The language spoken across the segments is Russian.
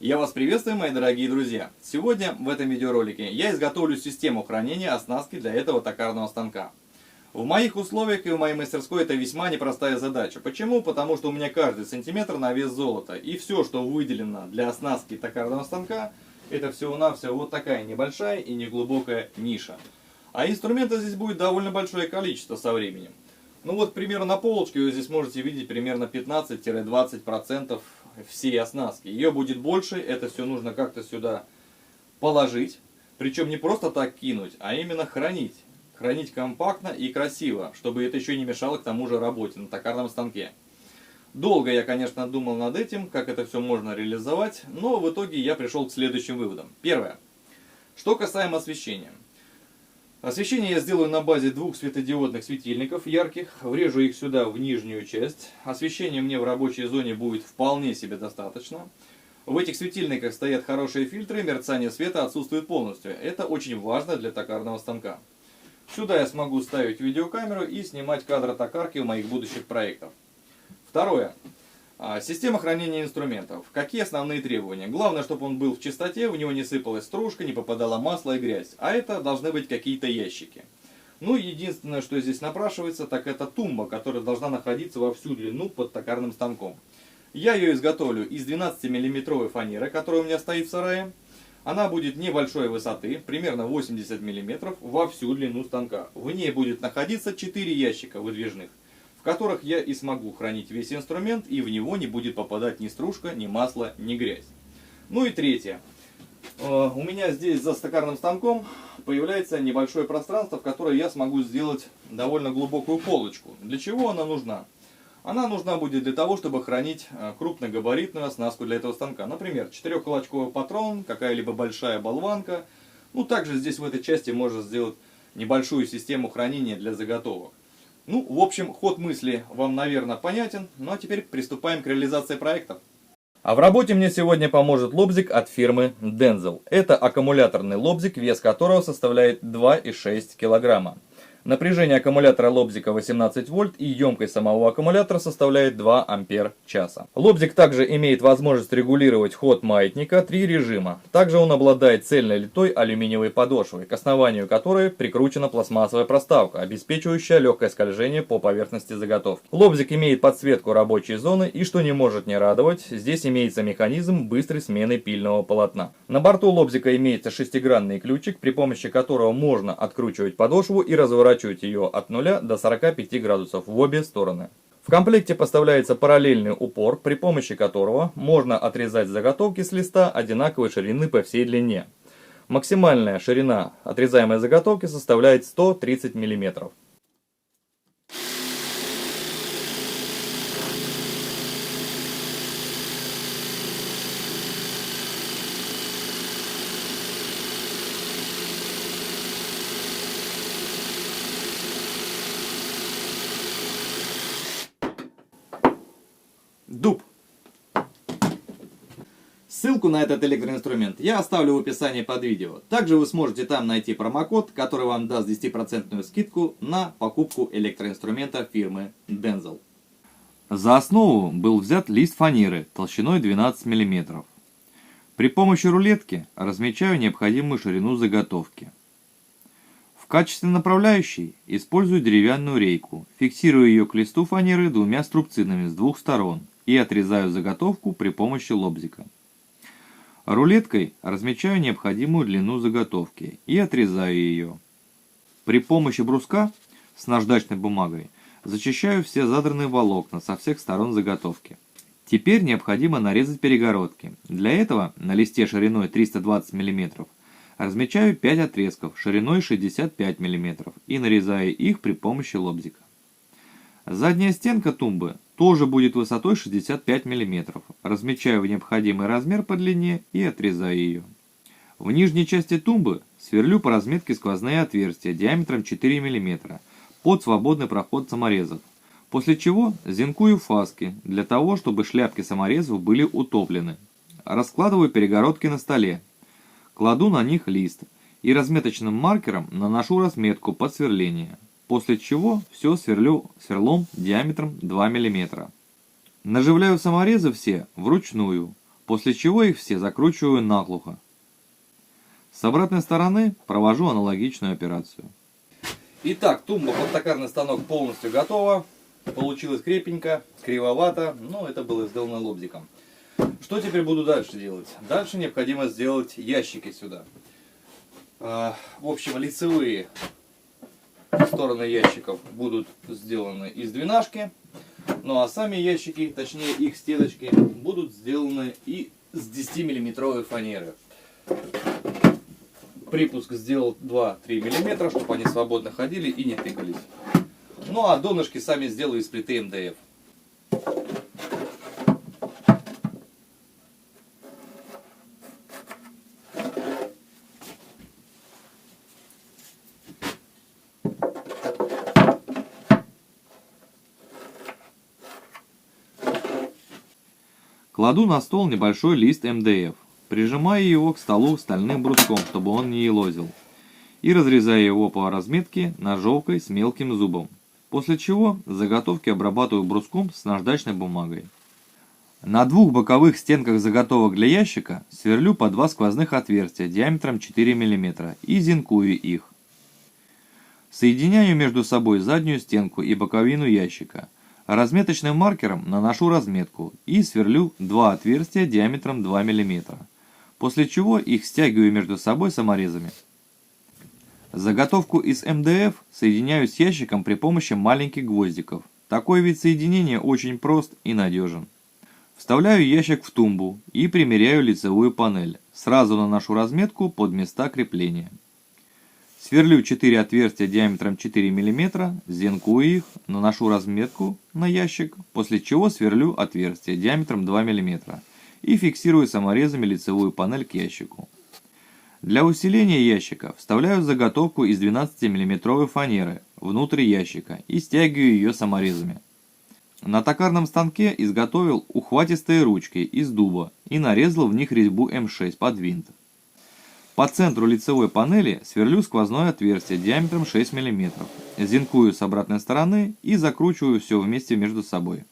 Я вас приветствую, мои дорогие друзья! Сегодня в этом видеоролике я изготовлю систему хранения оснастки для этого токарного станка. В моих условиях и в моей мастерской это весьма непростая задача. Почему? Потому что у меня каждый сантиметр на вес золота. И все, что выделено для оснастки токарного станка, это всего-навсего вот такая небольшая и неглубокая ниша. А инструментов здесь будет довольно большое количество со временем. Ну вот, к примеру, на полочке вы здесь можете видеть примерно 15-20% всей оснастки. Ее будет больше, это все нужно как-то сюда положить. Причем не просто так кинуть, а именно хранить. Хранить компактно и красиво, чтобы это еще не мешало к тому же работе на токарном станке. Долго я, конечно, думал над этим, как это все можно реализовать, но в итоге я пришел к следующим выводам. Первое. Что касаемо освещения. Освещение я сделаю на базе двух светодиодных светильников ярких, врежу их сюда в нижнюю часть. Освещения мне в рабочей зоне будет вполне себе достаточно. В этих светильниках стоят хорошие фильтры, мерцание света отсутствует полностью. Это очень важно для токарного станка. Сюда я смогу ставить видеокамеру и снимать кадры токарки в моих будущих проектах. Второе. Система хранения инструментов. Какие основные требования? Главное, чтобы он был в чистоте, в него не сыпалась стружка, не попадало масло и грязь. А это должны быть какие-то ящики. Ну, единственное, что здесь напрашивается, так это тумба, которая должна находиться во всю длину под токарным станком. Я ее изготовлю из 12-мм фанеры, которая у меня стоит в сарае. Она будет небольшой высоты, примерно 80 мм, во всю длину станка. В ней будет находиться 4 ящика выдвижных, в которых я и смогу хранить весь инструмент, и в него не будет попадать ни стружка, ни масло, ни грязь. Ну и третье. У меня здесь за токарным станком появляется небольшое пространство, в которое я смогу сделать довольно глубокую полочку. Для чего она нужна? Она нужна будет для того, чтобы хранить крупногабаритную оснастку для этого станка. Например, 4-кулачковый патрон, какая-либо большая болванка. Ну, также здесь в этой части можно сделать небольшую систему хранения для заготовок. Ну, в общем, ход мысли вам, наверное, понятен. Ну, а теперь приступаем к реализации проекта. А в работе мне сегодня поможет лобзик от фирмы Denzel. Это аккумуляторный лобзик, вес которого составляет 2,6 кг. Напряжение аккумулятора лобзика 18 вольт и емкость самого аккумулятора составляет 2 ампер-часа. Лобзик также имеет возможность регулировать ход маятника 3 режима. Также он обладает цельнолитой алюминиевой подошвой, к основанию которой прикручена пластмассовая проставка, обеспечивающая легкое скольжение по поверхности заготовки. Лобзик имеет подсветку рабочей зоны и, что не может не радовать, здесь имеется механизм быстрой смены пильного полотна. На борту лобзика имеется шестигранный ключик, при помощи которого можно откручивать подошву и разворачивать ее от 0 до 45 градусов в обе стороны. В комплекте поставляется параллельный упор, при помощи которого можно отрезать заготовки с листа одинаковой ширины по всей длине. Максимальная ширина отрезаемой заготовки составляет 130 мм. Дуб. Ссылку на этот электроинструмент я оставлю в описании под видео. Также вы сможете там найти промокод, который вам даст 10% скидку на покупку электроинструмента фирмы Denzel. За основу был взят лист фанеры толщиной 12 мм. При помощи рулетки размечаю необходимую ширину заготовки. В качестве направляющей использую деревянную рейку, фиксирую ее к листу фанеры двумя струбцинами с двух сторон и отрезаю заготовку при помощи лобзика. Рулеткой размечаю необходимую длину заготовки и отрезаю ее. При помощи бруска с наждачной бумагой зачищаю все задранные волокна со всех сторон заготовки. Теперь необходимо нарезать перегородки. Для этого на листе шириной 320 мм размечаю 5 отрезков шириной 65 мм и нарезаю их при помощи лобзика. Задняя стенка тумбы тоже будет высотой 65 мм. Размечаю в необходимый размер по длине и отрезаю ее. В нижней части тумбы сверлю по разметке сквозные отверстия диаметром 4 мм под свободный проход саморезов. После чего зенкую фаски для того, чтобы шляпки саморезов были утоплены. Раскладываю перегородки на столе. Кладу на них лист и разметочным маркером наношу разметку под сверление. После чего все сверлю сверлом диаметром 2 мм. Наживляю саморезы все вручную. после чего их все закручиваю наглухо. С обратной стороны провожу аналогичную операцию. Итак, тумба под токарный станок полностью готова. Получилось крепенько, кривовато, но это было сделано лобзиком. Что теперь буду дальше делать? Дальше необходимо сделать ящики сюда. В общем, лицевые стороны ящиков будут сделаны из двенашки. Ну а сами ящики, точнее их стеночки, будут сделаны и с 10-миллиметровой фанеры. Припуск сделал 2-3 мм, чтобы они свободно ходили и не тыкались. Ну а донышки сами сделаю из плиты МДФ. Кладу на стол небольшой лист МДФ, прижимаю его к столу стальным бруском, чтобы он не елозил, и разрезаю его по разметке ножовкой с мелким зубом, после чего заготовки обрабатываю бруском с наждачной бумагой. На двух боковых стенках заготовок для ящика сверлю по 2 сквозных отверстия диаметром 4 мм и зинкую их. Соединяю между собой заднюю стенку и боковину ящика. Разметочным маркером наношу разметку и сверлю 2 отверстия диаметром 2 мм, после чего их стягиваю между собой саморезами. Заготовку из МДФ соединяю с ящиком при помощи маленьких гвоздиков. Такой вид соединения очень прост и надежен. Вставляю ящик в тумбу и примеряю лицевую панель. Сразу наношу разметку под места крепления. Сверлю 4 отверстия диаметром 4 мм, зенкую их, наношу разметку на ящик, после чего сверлю отверстие диаметром 2 мм и фиксирую саморезами лицевую панель к ящику. Для усиления ящика вставляю заготовку из 12-мм фанеры внутрь ящика и стягиваю ее саморезами. На токарном станке изготовил ухватистые ручки из дуба и нарезал в них резьбу М6 под винт. По центру лицевой панели сверлю сквозное отверстие диаметром 6 мм, зенкую с обратной стороны и закручиваю все вместе между собой.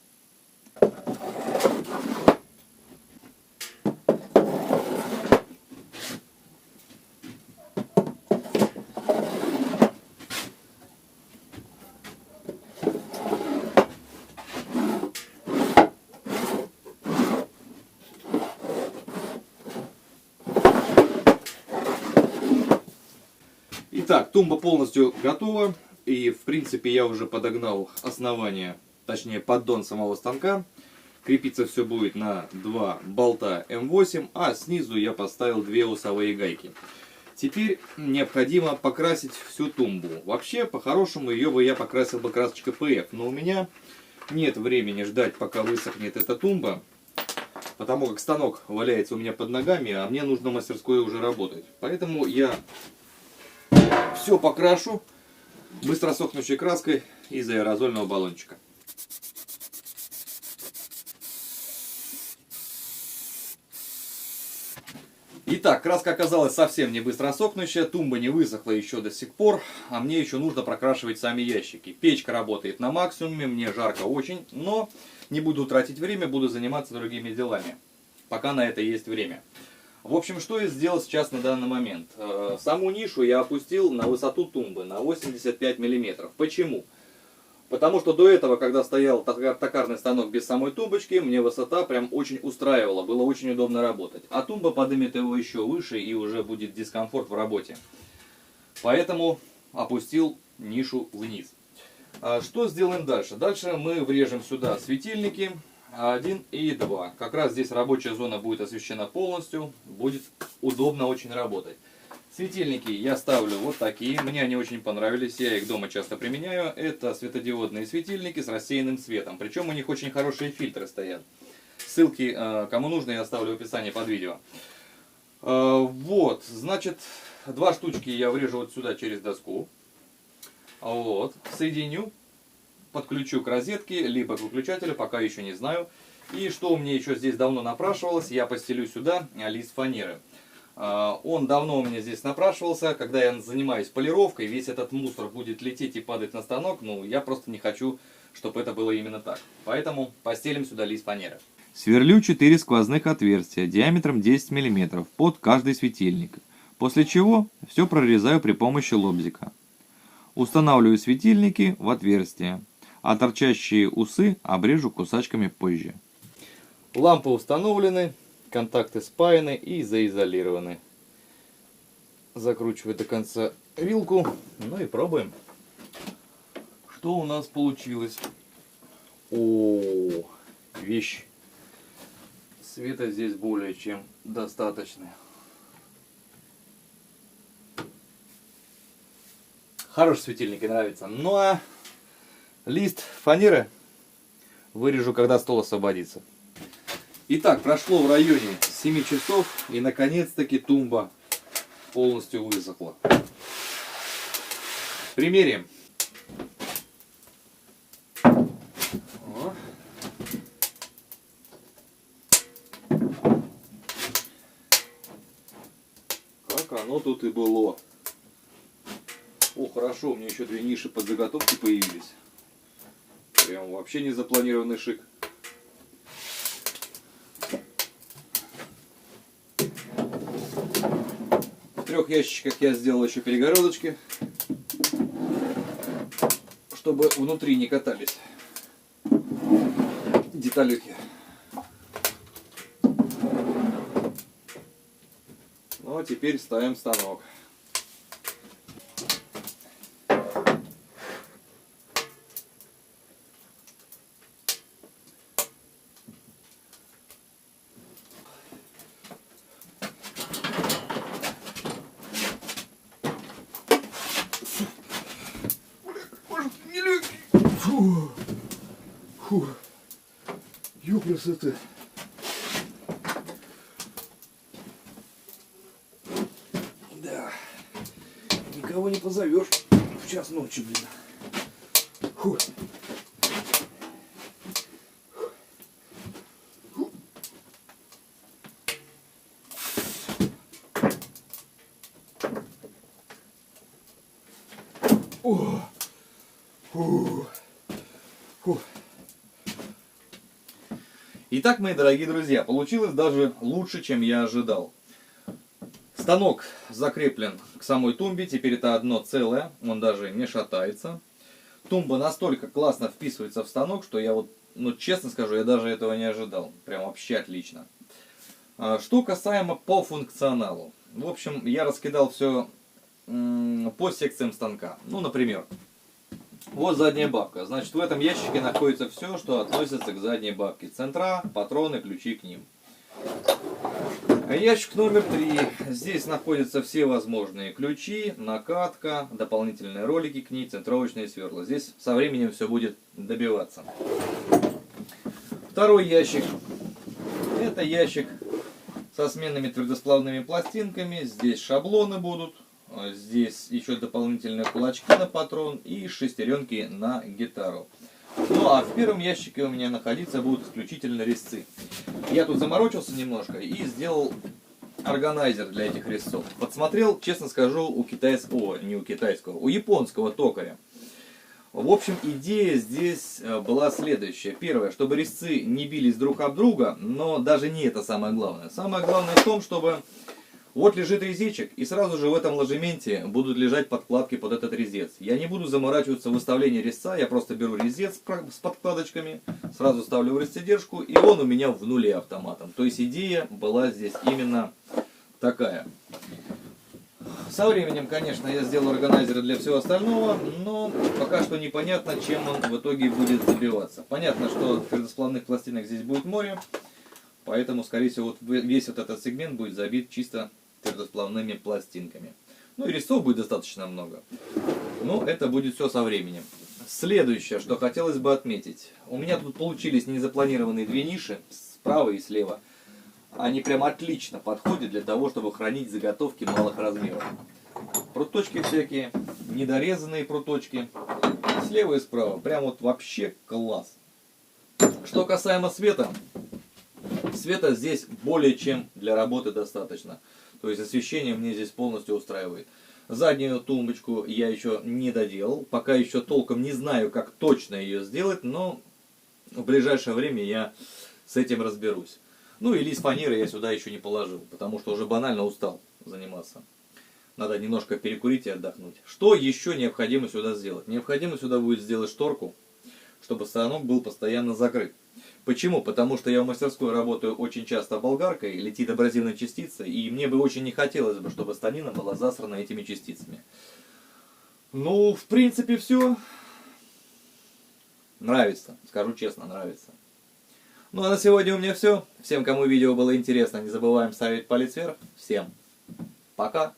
Итак, тумба полностью готова, и в принципе я уже подогнал основание, точнее поддон самого станка. Крепиться все будет на 2 болта М8, а снизу я поставил 2 усовые гайки. Теперь необходимо покрасить всю тумбу. Вообще, по-хорошему, ее бы я покрасил бы красочкой ПФ, но у меня нет времени ждать, пока высохнет эта тумба, потому как станок валяется у меня под ногами, а мне нужно в мастерской уже работать. Поэтому я все покрашу быстро сохнущей краской из аэрозольного баллончика. Итак, краска оказалась совсем не быстро сохнущая, тумба не высохла еще до сих пор, а мне еще нужно прокрашивать сами ящики. Печка работает на максимуме, мне жарко очень, но не буду тратить время, буду заниматься другими делами, пока на это есть время. В общем, что я сделал сейчас на данный момент? Саму нишу я опустил на высоту тумбы, на 85 мм. Почему? Потому что до этого, когда стоял токарный станок без самой тумбочки, мне высота прям очень устраивала, было очень удобно работать. А тумба поднимет его еще выше и уже будет дискомфорт в работе. Поэтому опустил нишу вниз. Что сделаем дальше? Дальше мы врежем сюда светильники 1 и 2. Как раз здесь рабочая зона будет освещена полностью, будет удобно очень работать. Светильники я ставлю вот такие, мне они очень понравились, я их дома часто применяю. Это светодиодные светильники с рассеянным светом, причем у них очень хорошие фильтры стоят. Ссылки, кому нужно, я оставлю в описании под видео. Вот, значит, 2 штучки я врежу вот сюда через доску. Вот, соединю, подключу к розетке, либо к выключателю, пока еще не знаю. И что у меня еще здесь давно напрашивалось, я постелю сюда лист фанеры. Он давно у меня здесь напрашивался, когда я занимаюсь полировкой, весь этот мусор будет лететь и падать на станок, ну я просто не хочу, чтобы это было именно так. Поэтому постелим сюда лист фанеры. Сверлю 4 сквозных отверстия диаметром 10 мм под каждый светильник, после чего все прорезаю при помощи лобзика. Устанавливаю светильники в отверстия, а торчащие усы обрежу кусачками позже. Лампы установлены, контакты спаяны и заизолированы. Закручиваю до конца вилку, ну и пробуем. Что у нас получилось? О, вещь. Света здесь более чем достаточно. Хороший светильник, и нравится. Ну а лист фанеры вырежу, когда стол освободится. Итак, прошло в районе 7 часов, и наконец-таки тумба полностью высохла. Примерим. Как оно тут и было. О, хорошо, у меня еще 2 ниши под заготовки появились. Прям вообще не запланированный шик. В 3 ящичках я сделал еще перегородочки, чтобы внутри не катались деталюхи. Ну а теперь ставим станок. Фу, ё красота. Да, никого не позовешь в час ночи, блин. Фу. О, фу. Фу. Итак, мои дорогие друзья, получилось даже лучше, чем я ожидал. Станок закреплен к самой тумбе, теперь это одно целое, он даже не шатается. Тумба настолько классно вписывается в станок, что я вот, ну честно скажу, я даже этого не ожидал. Прям вообще отлично. Что касаемо по функционалу. В общем, я раскидал все по секциям станка. Ну, например, вот задняя бабка. Значит, в этом ящике находится все, что относится к задней бабке. Центра, патроны, ключи к ним. Ящик номер 3. Здесь находятся все возможные ключи, накатка, дополнительные ролики к ней, центровочные сверла. Здесь со временем все будет добиваться. Второй ящик. Это ящик со сменными твердосплавными пластинками. Здесь шаблоны будут. Здесь еще дополнительные кулачки на патрон и шестеренки на гитару. Ну а в первом ящике у меня находиться будут исключительно резцы. Я тут заморочился немножко и сделал органайзер для этих резцов. Подсмотрел, честно скажу, у японского токаря. В общем, идея здесь была следующая. Первое, чтобы резцы не бились друг об друга, но даже не это самое главное. Самое главное в том, чтобы вот лежит резечек, и сразу же в этом ложементе будут лежать подкладки под этот резец. Я не буду заморачиваться в выставлении резца, я просто беру резец с подкладочками, сразу ставлю в резцедержку, и он у меня в нуле автоматом. То есть идея была здесь именно такая. Со временем, конечно, я сделал органайзеры для всего остального, но пока что непонятно, чем он в итоге будет забиваться. Понятно, что твердосплавных пластинок здесь будет море, поэтому, скорее всего, вот весь вот этот сегмент будет забит чисто твердосплавными пластинками. Ну и резцов будет достаточно много. Но это будет все со временем. Следующее, что хотелось бы отметить. У меня тут получились незапланированные 2 ниши, справа и слева. Они прям отлично подходят для того, чтобы хранить заготовки малых размеров. Пруточки всякие, недорезанные пруточки. Слева и справа. Прям вот вообще класс. Что касаемо света. Света здесь более чем для работы достаточно. То есть освещение мне здесь полностью устраивает. Заднюю тумбочку я еще не доделал. Пока еще толком не знаю, как точно ее сделать. Но в ближайшее время я с этим разберусь. Ну и лист фанеры я сюда еще не положил, потому что уже банально устал заниматься. Надо немножко перекурить и отдохнуть. Что еще необходимо сюда сделать? Необходимо сюда будет сделать шторку, чтобы станок был постоянно закрыт. Почему? Потому что я в мастерской работаю очень часто болгаркой, летит абразивная частица, и мне бы очень не хотелось бы, чтобы станина была засрана этими частицами. Ну, в принципе, все. Нравится, скажу честно, нравится. Ну а на сегодня у меня все. Всем, кому видео было интересно, не забываем ставить палец вверх. Всем пока.